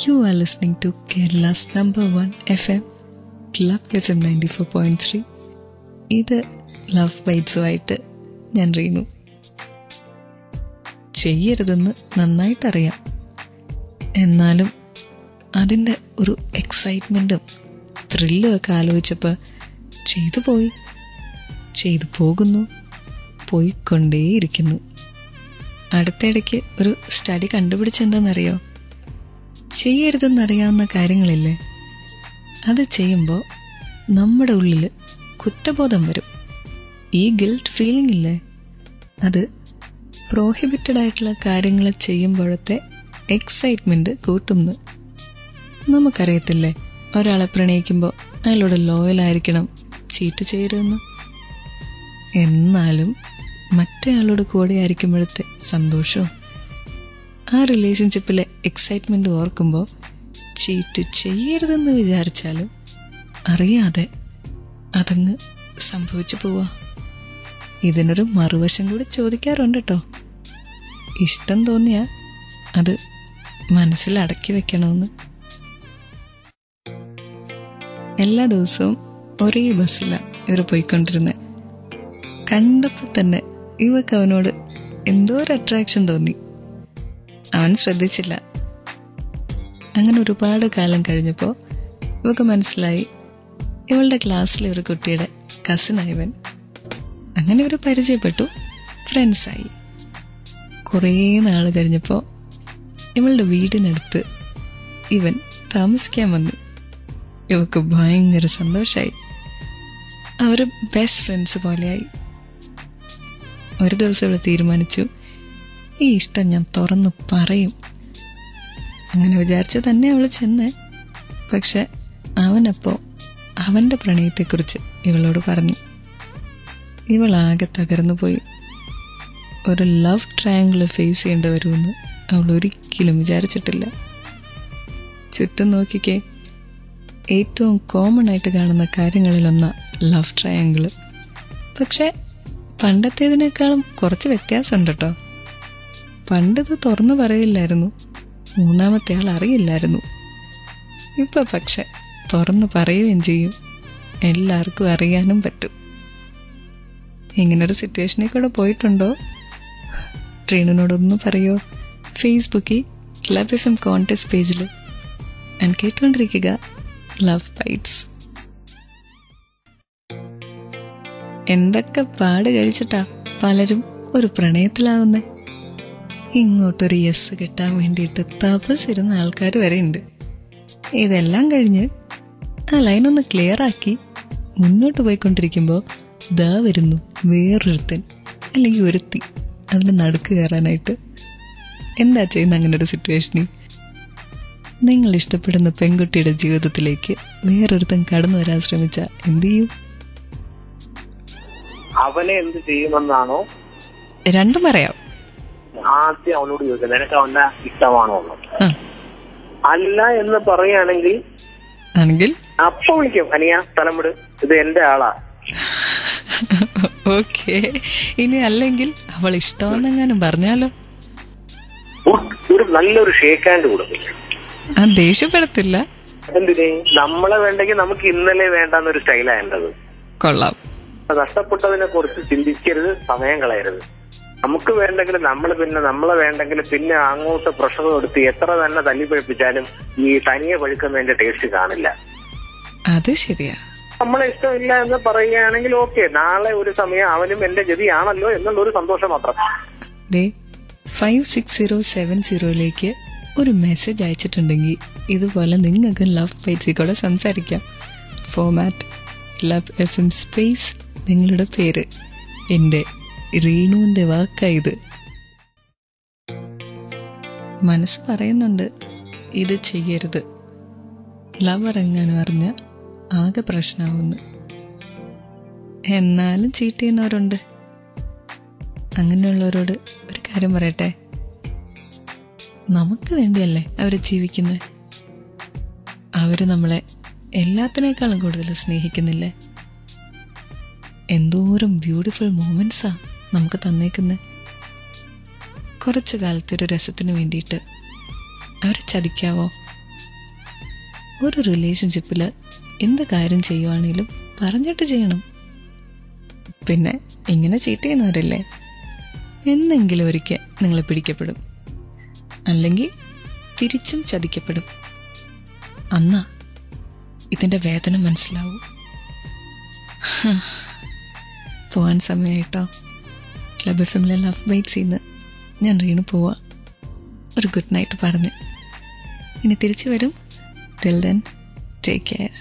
You are listening to Kerala's number one FM, Club FM 94.3. ഇത് love ബൈറ്റ്സുമായിട്ട് ഞാൻ റീനു. ചെയ്യരുതെന്ന് നന്നായിട്ടറിയാം, എന്നാലും അതിൻ്റെ ഒരു എക്സൈറ്റ്മെൻറ്റും ത്രില്ലും ഒക്കെ ആലോചിച്ചപ്പോൾ ചെയ്തു പോകുന്നു, പോയിക്കൊണ്ടേയിരിക്കുന്നു. അടുത്തിടയ്ക്ക് ഒരു സ്റ്റഡി കണ്ടുപിടിച്ചെന്താണെന്നറിയോ? ചെയ്യരുതെന്നറിയാവുന്ന കാര്യങ്ങളില്ലേ, അത് ചെയ്യുമ്പോൾ നമ്മുടെ ഉള്ളിൽ കുറ്റബോധം വരും. ഈ ഗിൽറ്റ് ഫീലിംഗ് ഇല്ലേ, അത് പ്രോഹിബിറ്റഡ് ആയിട്ടുള്ള കാര്യങ്ങൾ ചെയ്യുമ്പോഴത്തെ എക്സൈറ്റ്മെൻറ്റ് കൂട്ടുന്നു. നമുക്കറിയത്തില്ലേ, ഒരാളെ പ്രണയിക്കുമ്പോൾ അയാളോട് ലോയലായിരിക്കണം, ചീറ്റ് ചെയ്യരുതെന്ന്. എന്നാലും മറ്റേയാളോട് കൂടെ ആയിരിക്കുമ്പോഴത്തെ സന്തോഷവും ആ റിലേഷൻഷിപ്പിലെ എക്സൈറ്റ്മെൻറ്റ് ഓർക്കുമ്പോൾ ചീറ്റ് ചെയ്യരുതെന്ന് വിചാരിച്ചാലും അറിയാതെ അതങ്ങ് സംഭവിച്ചു പോവാ. ഇതിനൊരു മറുവശം കൂടി ചോദിക്കാറുണ്ട് കേട്ടോ. ഇഷ്ടം തോന്നിയാൽ അത് മനസ്സിൽ അടക്കി വെക്കണമെന്ന്. എല്ലാ ദിവസവും ഒരേ ബസ്സിലാണ് ഇവർ പോയിക്കൊണ്ടിരുന്നത്. കണ്ടപ്പോൾ തന്നെ ഇവക്ക് അവനോട് എന്തോ ഒരു അട്രാക്ഷൻ തോന്നി. അവൻ ശ്രദ്ധിച്ചില്ല. അങ്ങനെ ഒരുപാട് കാലം കഴിഞ്ഞപ്പോൾ ഇവക്ക് മനസ്സിലായി ഇവളുടെ ക്ലാസ്സിലെ ഒരു കുട്ടിയുടെ കസിനായവൻ. അങ്ങനെ ഇവർ പരിചയപ്പെട്ടു, ഫ്രണ്ട്സായി. കുറേ നാൾ കഴിഞ്ഞപ്പോൾ ഇവളുടെ വീടിനടുത്ത് ഇവൻ താമസിക്കാൻ വന്നു. ഇവക്ക് ഭയങ്കര സന്തോഷമായി. അവർ ബെസ്റ്റ് ഫ്രണ്ട്സ് പോലെയായി. ഒരു ദിവസം ഇവൾ തീരുമാനിച്ചു, ഈ ഇഷ്ടം ഞാൻ തുറന്നു പറയും. അങ്ങനെ വിചാരിച്ച് തന്നെ അവൾ ചെന്ന്. പക്ഷെ അവനപ്പോൾ അവൻ്റെ പ്രണയത്തെക്കുറിച്ച് ഇവളോട് പറഞ്ഞു. ഇവളാകെ തകർന്നു പോയി. ഒരു ലവ് ട്രയാങ്കിൾ ഫേസ് ചെയ്യേണ്ടി വരുമെന്ന് അവൾ ഒരിക്കലും വിചാരിച്ചിട്ടില്ല. ചുറ്റും നോക്കിക്കേ, ഏറ്റവും കോമൺ ആയിട്ട് കാണുന്ന കാര്യങ്ങളിലൊന്നാ ലവ് ട്രയാങ്കിൾ. പക്ഷെ പണ്ടത്തേതിനേക്കാളും കുറച്ച് വ്യത്യാസമുണ്ട് കേട്ടോ. പണ്ടിത് തുറന്നു പറയില്ലായിരുന്നു, മൂന്നാമത്തെ ആൾ അറിയില്ലായിരുന്നു. ഇപ്പൊ പക്ഷെ തുറന്നു പറയുകയും ചെയ്യും, എല്ലാവർക്കും അറിയാനും പറ്റും. ഇങ്ങനൊരു സിറ്റുവേഷനിൽ കൂടെ പോയിട്ടുണ്ടോ? ട്രീനോടൊന്ന് പറയോ? ഫേസ്ബുക്കിൽ ക്ലബ് FM കോൺടെസ്റ്റ് പേജിൽ കേട്ടുകൊണ്ടിരിക്കുക ലവ് ബൈറ്റ്സ്. എന്തൊക്കെ പാട് കഴിച്ചിട്ടാ പലരും ഒരു പ്രണയത്തിലാവുന്നേ. ഇങ്ങോട്ടൊരു യെസ് കിട്ടാൻ വേണ്ടിയിട്ട് തപസ്സിരുന്ന ആൾക്കാർ വരെ ഉണ്ട്. ഇതെല്ലാം കഴിഞ്ഞ് ആ ലൈനൊന്ന് ക്ലിയർ ആക്കി മുന്നോട്ട് പോയിക്കൊണ്ടിരിക്കുമ്പോൾ ദാ വരുന്നു വേറൊരുത്തൻ അല്ലെങ്കിൽ ഒരുത്തി അതിന് നടുക്ക് കയറാനായിട്ട്. എന്താ ചെയ്യുന്ന അങ്ങനെ ഒരു സിറ്റുവേഷനിൽ? നിങ്ങൾ ഇഷ്ടപ്പെടുന്ന പെൺകുട്ടിയുടെ ജീവിതത്തിലേക്ക് വേറൊരുത്തൻ കടന്നു വരാൻ ശ്രമിച്ചാൽ എന്ത് ചെയ്യും? അവനെ എന്ത് ചെയ്യുമെന്നാണോ? രണ്ടും പറയാം. ആദ്യം അവനോട് ചോദിക്കുന്നത് നിനക്ക് അവന്റെ ഇഷ്ടമാണോ എന്നത്. അല്ല എന്ന് പറയുകയാണെങ്കിൽ അപ്പൊ വിളിക്കും, അനിയ സ്ഥലം വിട്, ഇത് എന്റെ ആളാ. ഓക്കെ. ഇനി അല്ലെങ്കിൽ അവൾ ഇഷ്ടമെന്നെങ്ങാനും പറഞ്ഞാലോ? ഒരു നല്ലൊരു ഷേക്ക് ഹാൻഡ് കൊടുക്കില്ല. ദേഷ്യപ്പെടത്തില്ല. എന്തിന്? നമ്മളെ വേണ്ടെങ്കിൽ നമുക്ക് ഇന്നലെ വേണ്ടെന്നൊരു സ്റ്റൈലായേണ്ടത്. കൊള്ളാം. നഷ്ടപ്പെട്ടതിനെ കുറിച്ച് ചിന്തിക്കരുത്, സമയം കളയരുത്. നമുക്ക് വേണ്ടെങ്കിൽ നമ്മളെ വേണ്ടെങ്കിൽ പിന്നെ അങ്ങോട്ട് പ്രഷർ കൊടുത്ത് എത്ര തന്നെ തല്ലിപ്പഴിപ്പിച്ചാലും ഈ തനിയെ പഴുക്കുന്നതിന്റെ ടേസ്റ്റ് കാണില്ല. അത് ശരിയാ. നമ്മളെ ഇഷ്ടമില്ല എന്ന് പറയുകയാണെങ്കിൽ ഓക്കെ, നാളെ ഒരു സമയം അവനും എന്റെ ഗതിയാണല്ലോ എന്നുള്ളൊരു സന്തോഷം മാത്രം. 56070 ഒരു മെസ്സേജ് അയച്ചിട്ടുണ്ടെങ്കിൽ ഇതുപോലെ നിങ്ങൾക്ക് ലവ് ബൈറ്റ്സിൽ കൂടെ സംസാരിക്കാം. ഫോമാറ്റ് ക്ലബ് FM സ്പേസ് നിങ്ങളുടെ പേര്. എൻ്റെ റീനുവിൻ്റെ വാക്കായത്. മനസ്സ് പറയുന്നുണ്ട് ഇത് ചെയ്യരുത്, ലവ് എങ്ങാനും അറിഞ്ഞ ആകെ പ്രശ്നമാവുന്നു. എന്നാലും ചീറ്റ് ചെയ്യുന്നവരുണ്ട്. അങ്ങനെയുള്ളവരോട് ഒരു കാര്യം പറയട്ടെ, നമുക്ക് വേണ്ടിയല്ലേ അവർ ജീവിക്കുന്നത്. അവർ നമ്മളെ എല്ലാത്തിനേക്കാളും കൂടുതൽ സ്നേഹിക്കുന്നില്ലേ? എന്തോരം ബ്യൂട്ടിഫുൾ മൊമെന്റ്സാ നമുക്ക് തന്നേക്കുന്നത്. കുറച്ചു കാലത്തൊരു രസത്തിന് വേണ്ടിയിട്ട് അവരെ ചതിക്കാവോ? ഒരു റിലേഷൻഷിപ്പിൽ എന്ത് കാര്യം ചെയ്യുവാണെങ്കിലും പറഞ്ഞിട്ട് ചെയ്യണം. പിന്നെ ഇങ്ങനെ ചീറ്റ് ചെയ്യുന്നവരല്ലേ, എന്നെങ്കിലും ഒരിക്കൽ നിങ്ങൾ പിടിക്കപ്പെടും, അല്ലെങ്കിൽ തിരിച്ചും ചതിക്കപ്പെടും. അന്നാ ഇതിന്റെ വേദന മനസ്സിലാവും. പോവാൻ സമയമായിട്ടോ. ക്ലബ് എഫ്എമ്മിലെ ലവ് ബൈറ്റ്സ് നിന്ന് ഞാൻ റീണു പോവാ. ഒരു ഗുഡ് നൈറ്റ് പറഞ്ഞ് ഇനി തിരിച്ചു വരും. Till then take care.